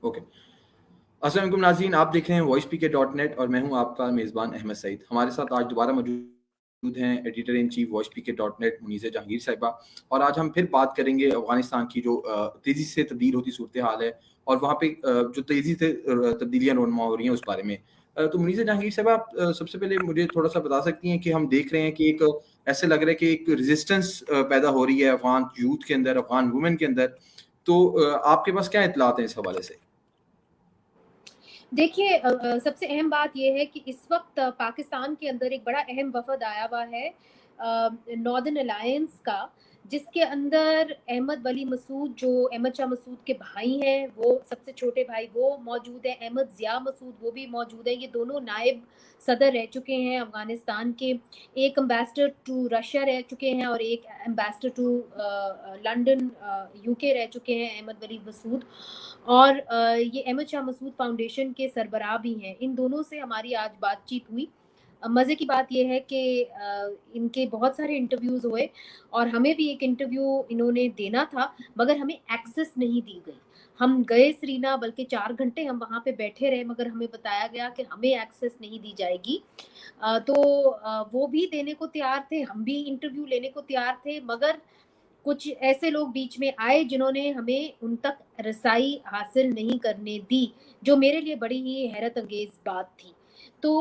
Okay, السلام علیکم ناظرین، آپ دیکھ رہے ہیں وائس پی کے .net اور میں ہوں آپ کا میزبان احمد سعید. ہمارے ساتھ آج دوبارہ موجود ہیں ایڈیٹر ان چیف وائس پی کے .net منیزہ جہانگیر صاحبہ، اور آج ہم پھر بات کریں گے افغانستان کی جو تیزی سے تبدیل ہوتی صورتحال ہے اور وہاں پہ جو تیزی سے تبدیلیاں رونما ہو رہی ہیں اس بارے میں. تو منیزہ جہانگیر صاحبہ، آپ سب سے پہلے مجھے تھوڑا سا بتا سکتی ہیں کہ ہم دیکھ رہے ہیں کہ ایک ایسے لگ رہا ہے کہ ایک ریزسٹنس پیدا ہو رہی ہے افغان یوتھ کے اندر، افغان وومن کے اندر. تو آپ کے پاس کیا اطلاعات ہیں اس حوالے سے؟ دیکھیے، سب سے اہم بات یہ ہے کہ اس وقت پاکستان کے اندر ایک بڑا اہم وفد آیا ہوا ہے ناردرن الائنس کا، جس کے اندر احمد ولی مسعود جو احمد شاہ مسعود کے بھائی ہیں، وہ سب سے چھوٹے بھائی وہ موجود ہیں، احمد ضیاء مسعود وہ بھی موجود ہیں. یہ دونوں نائب صدر رہ چکے ہیں افغانستان کے، ایک امبیسڈر ٹو رشیا رہ چکے ہیں اور ایک امبیسڈر ٹو لنڈن یو کے رہ چکے ہیں احمد ولی مسعود. اور یہ احمد شاہ مسعود فاؤنڈیشن کے سربراہ بھی ہیں. ان دونوں سے ہماری آج بات چیت ہوئی. مزے کی بات یہ ہے کہ ان کے بہت سارے انٹرویوز ہوئے اور ہمیں بھی ایک انٹرویو انہوں نے دینا تھا، مگر ہمیں ایکسس نہیں دی گئی. ہم گئے سرینا، بلکہ 4 گھنٹے ہم وہاں پہ بیٹھے رہے، مگر ہمیں بتایا گیا کہ ہمیں ایکسس نہیں دی جائے گی. تو وہ بھی دینے کو تیار تھے، ہم بھی انٹرویو لینے کو تیار تھے، مگر کچھ ایسے لوگ بیچ میں آئے جنہوں نے ہمیں ان تک رسائی حاصل نہیں کرنے دی، جو میرے لیے بڑی ہی حیرت انگیز بات تھی. تو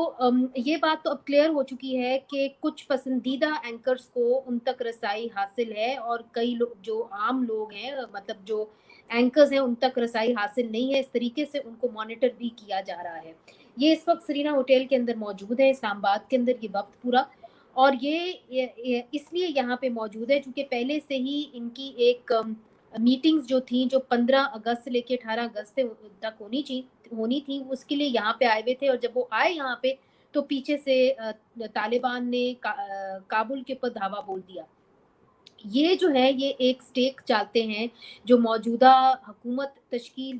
یہ بات تو اب کلیئر ہو چکی ہے کہ کچھ پسندیدہ اینکرز کو ان تک رسائی حاصل ہے اور کئی لوگ جو عام لوگ ہیں، مطلب جو اینکرز ہیں، ان تک رسائی حاصل نہیں ہے. اس طریقے سے ان کو مانیٹر بھی کیا جا رہا ہے. یہ اس وقت سرینا ہوٹل کے اندر موجود ہے، اسلام آباد کے اندر، یہ وقت پورا. اور یہ اس لیے یہاں پہ موجود ہے چونکہ پہلے سے ہی ان کی ایک میٹنگز جو تھیں، جو 15 اگست سے لے کے 18 اگست تک ہونی تھی، اس کے لیے یہاں پہ آئے ہوئے تھے. اور جب وہ آئے یہاں پہ تو پیچھے سے طالبان نے کابل کے اوپر دھاوا بول دیا. یہ جو ہے یہ ایک سٹیک چاہتے ہیں جو موجودہ حکومت تشکیل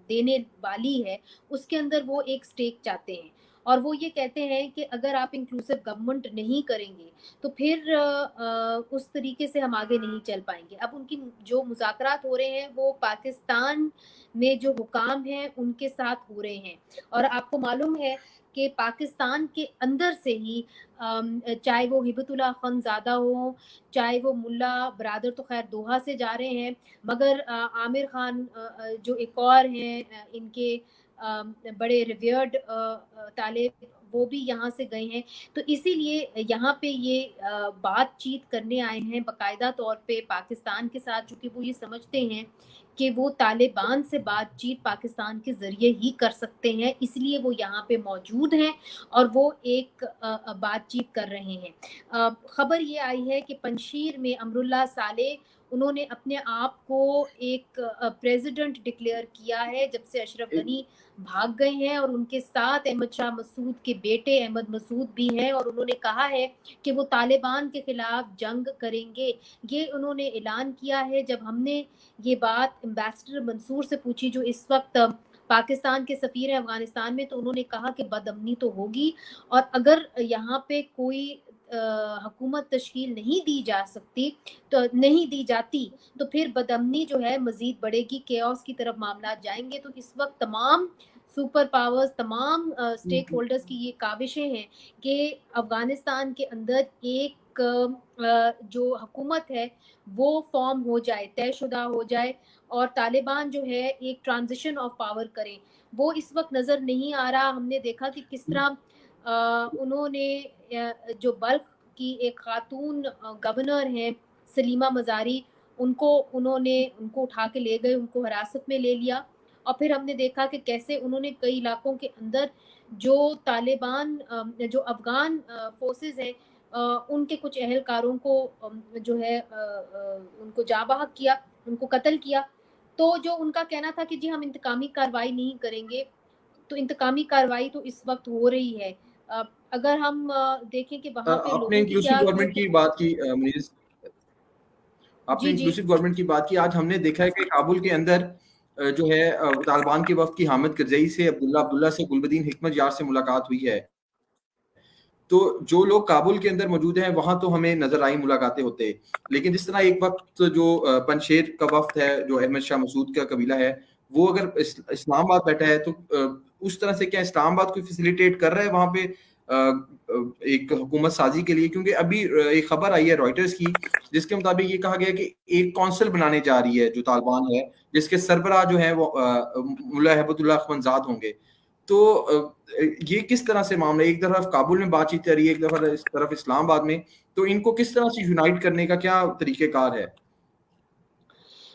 دینے والی ہے، اس کے اندر وہ ایک سٹیک چاہتے ہیں. اور وہ یہ کہتے ہیں کہ اگر آپ انکلوسیو گورنمنٹ نہیں کریں گے تو پھر اس طریقے سے ہم آگے نہیں چل پائیں گے. اب ان کی جو مذاکرات ہو رہے ہیں وہ پاکستان میں جو حکام ہیں ان کے ساتھ ہو رہے ہیں. اور آپ کو معلوم ہے کہ پاکستان کے اندر سے ہی چاہے وہ ہبت اللہ خان زادہ ہو، چاہے وہ ملا برادر، تو خیر دوحہ سے جا رہے ہیں، مگر عامر خان جو ایک اور ہیں ان کے بڑے ریویئرڈ طالب، وہ بھی یہاں سے گئے ہیں. تو اسی لیے یہاں پہ یہ بات چیت کرنے آئے ہیں باقاعدہ طور پہ پاکستان کے ساتھ، چونکہ وہ یہ سمجھتے ہیں کہ وہ طالبان سے بات چیت پاکستان کے ذریعے ہی کر سکتے ہیں، اس لیے وہ یہاں پہ موجود ہیں اور وہ ایک بات چیت کر رہے ہیں. خبر یہ آئی ہے کہ پنشیر میں امراللہ صالح انہوں نے اپنے آپ کو ایک پریزیڈنٹ ڈکلیئر کیا ہے جب سے اشرف غنی بھاگ گئے ہیں، اور ان کے ساتھ احمد شاہ مسعود کے بیٹے احمد مسعود بھی ہیں، اور انہوں نے کہا ہے کہ وہ طالبان کے خلاف جنگ کریں گے. یہ انہوں نے اعلان کیا ہے. جب ہم نے یہ بات امبیسڈر منصور سے پوچھی جو اس وقت پاکستان کے سفیر ہیں افغانستان میں، تو انہوں نے کہا کہ بد امنی تو ہوگی، اور اگر یہاں پہ کوئی حکومت تشکیل نہیں دی جا سکتی تو نہیں دی جاتی تو پھر بدامنی جو ہے مزید بڑھے گی، کیوس کی طرف معاملات جائیں گے. تو اس وقت تمام سپر پاورز، تمام اسٹیک ہولڈرز کی یہ کاوشیں ہیں کہ افغانستان کے اندر ایک جو حکومت ہے وہ فارم ہو جائے، طے شدہ ہو جائے، اور طالبان جو ہے ایک ٹرانزیشن آف پاور کریں. وہ اس وقت نظر نہیں آ رہا. ہم نے دیکھا کہ کس طرح انہوں نے جو بلخ کی ایک خاتون گورنر ہیں سلیمہ مزاری، انہوں نے اٹھا کے لے گئے، ان کو حراست میں لے لیا. اور پھر ہم نے دیکھا کہ کیسے انہوں نے کئی علاقوں کے اندر جو طالبان جو افغان فورسز ہیں ان کے کچھ اہلکاروں کو جو ہے ان کو جاں بحق کیا، ان کو قتل کیا. تو جو ان کا کہنا تھا کہ جی ہم انتقامی کارروائی نہیں کریں گے، تو انتقامی کارروائی تو اس وقت ہو رہی ہے. اگر ہم دیکھیں کہ وہاں پہ آپ نے لوگوں کی انکلوسیو کیا گورنمنٹ کی بات کی منیز، آپ نے جی انکلوسیو گورنمنٹ کی بات کی. آج ہم نے دیکھا ہے کہ کابل کے اندر جو ہے طالبان کے وفد کی حامد کرزئی سے، عبداللہ سے، گلبدین حکمت یار سے ملاقات ہوئی ہے. تو جو لوگ کابل کے اندر موجود ہیں وہاں تو ہمیں نظر آئی ملاقاتیں ہوتے، لیکن جس طرح ایک وقت جو پنشیر کا وفد ہے جو احمد شاہ مسعود کا قبیلہ ہے وہ اگر اسلام آباد بیٹھا ہے تو اس طرح سے کیا اسلام آباد کو فیسیلیٹیٹ کر رہا ہے وہاں پہ ایک حکومت سازی کے لیے؟ کیونکہ ابھی ایک خبر آئی ہے رائٹرز کی جس کے مطابق یہ کہا گیا کہ ایک کونسل بنانے جا رہی ہے جو طالبان ہے، جس کے سربراہ جو ہیں وہ ملا ہیبت اللہ اخونزاد ہوں گے. تو یہ کس طرح سے معاملہ، ایک طرف کابل میں بات چیت کر رہی ہے، ایک دفعہ اس طرف اسلام آباد میں، تو ان کو کس طرح سے یونائٹ کرنے کا کیا طریقہ کار ہے؟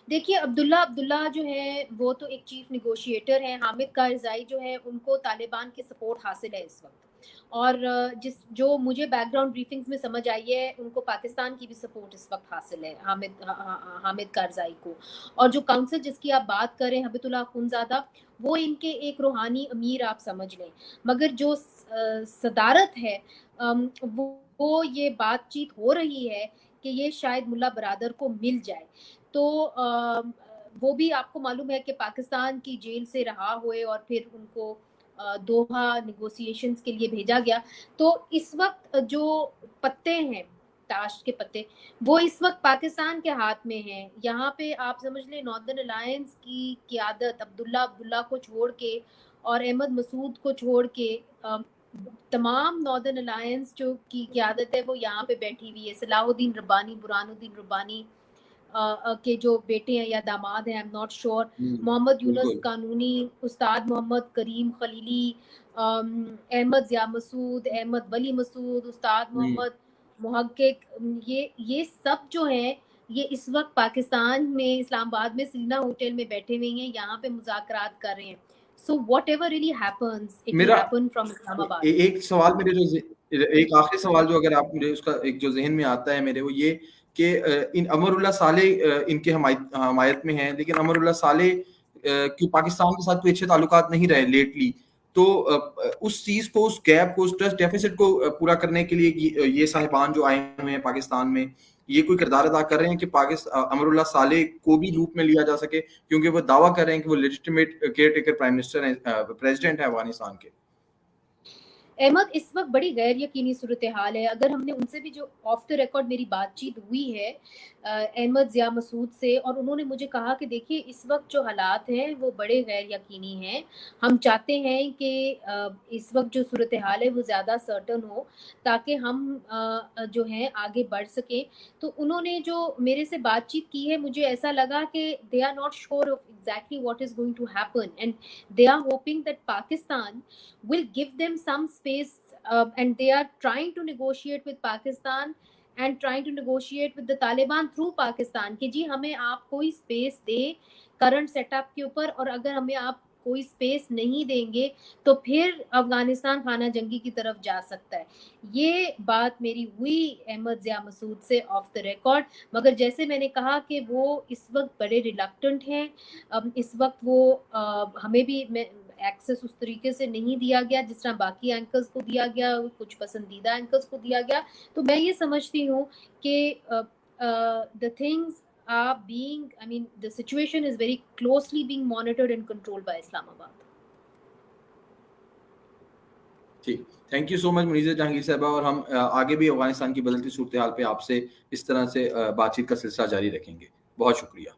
دیکھیے عبداللہ جو ہے وہ تو ایک چیف نیگوشیٹر ہیں. حامد کارزائی جو ہے ان کو طالبان کی سپورٹ حاصل ہے اس وقت، اور جو مجھے بیک گراؤنڈ بریفنگز میں سمجھ آئی ہے ان کو پاکستان کی بھی سپورٹ اس وقت حاصل ہے حامد کارزائی کو. اور جو کاؤنسل جس کی آپ بات کریں حبیب اللہ اخونزادہ، وہ ان کے ایک روحانی امیر آپ سمجھ لیں، مگر جو صدارت ہے وہ یہ بات چیت ہو رہی ہے کہ یہ شاید ملا برادر کو مل جائے. تو وہ بھی آپ کو معلوم ہے کہ پاکستان کی جیل سے رہا ہوئے اور پھر ان کو دوحہ نیگوسیشنز کے لیے بھیجا گیا. تو اس وقت جو پتے ہیں تاش کے پتے وہ اس وقت پاکستان کے ہاتھ میں ہیں. یہاں پہ آپ سمجھ لیں ناردرن الائنس کی قیادت عبداللہ کو چھوڑ کے اور احمد مسعود کو چھوڑ کے تمام ناردرن الائنس جو کی قیادت ہے وہ یہاں پہ بیٹھی ہوئی ہے. صلاح الدین ربانی، برہان الدین ربانی کے جو بیٹے ہیں یا داماد ہیں، I'm not sure، محمد یونس قانونی، استاد محمد کریم خلیلی، احمد ضیاء مسعود، احمد ولی مسعود، استاد محمد محقق، یہ سب جو ہیں یہ اس وقت پاکستان میں اسلام آباد میں سینا ہوٹل میں بیٹھے ہوئے ہیں، یہاں پہ مذاکرات کر رہے ہیں. So whatever really happens, it will happen from Islam Abad. ایک سوال میرے جو ایک آخری سوال جو اگر آپ مجھے اس کا ایک جو ذہن میں آتا ہے میرے، وہ یہ کہ ان امر اللہ صالح ان کے حمایت میں ہیں، لیکن امر اللہ صالح کی پاکستان کے ساتھ کوئی اچھے تعلقات نہیں رہے لیٹلی. تو اس چیز کو، اس گیپ کو، اس ٹرسٹ ڈیفیسٹ کو پورا کرنے کے لیے یہ صاحبان جو آئے ہوئے ہیں پاکستان میں، یہ کوئی کردار ادا کر رہے ہیں کہ امر اللہ صالح کو بھی لوپ میں لیا جا سکے؟ کیونکہ وہ دعویٰ کر رہے ہیں کہ وہ legitimate care taker prime minister ہیں، پریزیڈنٹ ہے افغانستان کے. احمد اس وقت بڑی غیر یقینی صورتحال ہے. اگر ہم نے ان سے بھی جو آف دا ریکارڈ میری بات چیت ہوئی ہے احمد ضیاء مسعود سے، اور انہوں نے مجھے کہا کہ دیکھیے اس وقت جو حالات ہیں وہ بڑے غیر یقینی ہیں، ہم چاہتے ہیں کہ اس وقت جو صورتحال ہے وہ زیادہ سرٹن ہو تاکہ ہم جو ہیں آگے بڑھ سکیں. تو انہوں نے جو میرے سے بات چیت کی ہے مجھے ایسا لگا کہ they are not sure of exactly what is going to happen and they are hoping that Pakistan will give them some space and they are trying to negotiate with Pakistan and trying to negotiate with the Taliban through Pakistan کہ جی ہمیں آپ کوئی space دے current set up کے اوپر، اور اگر ہمیں آپ کوئی سپیس نہیں دیں گے تو پھر افغانستان خانہ جنگی کی طرف جا سکتا ہے. یہ بات میری ہوئی احمد ضیاء مسعود سے آف دا ریکارڈ، مگر جیسے میں نے کہا کہ وہ اس وقت بڑے ریلکٹنٹ ہیں. اس وقت وہ ہمیں بھی ایکسس اس طریقے سے نہیں دیا گیا جس طرح باقی اینکرز کو دیا گیا، کچھ پسندیدہ اینکرز کو دیا گیا. تو میں یہ سمجھتی ہوں کہ the things are being, I mean the situation is very closely being monitored and controlled by Islam Abad. ٹھیک، تھینک یو سو مچ منیزہ جہانگیر صاحبہ، اور ہم آگے بھی افغانستان کی بدلتی صورتحال پہ آپ سے اس طرح سے بات چیت کا سلسلہ جاری رکھیں گے. بہت شکریہ.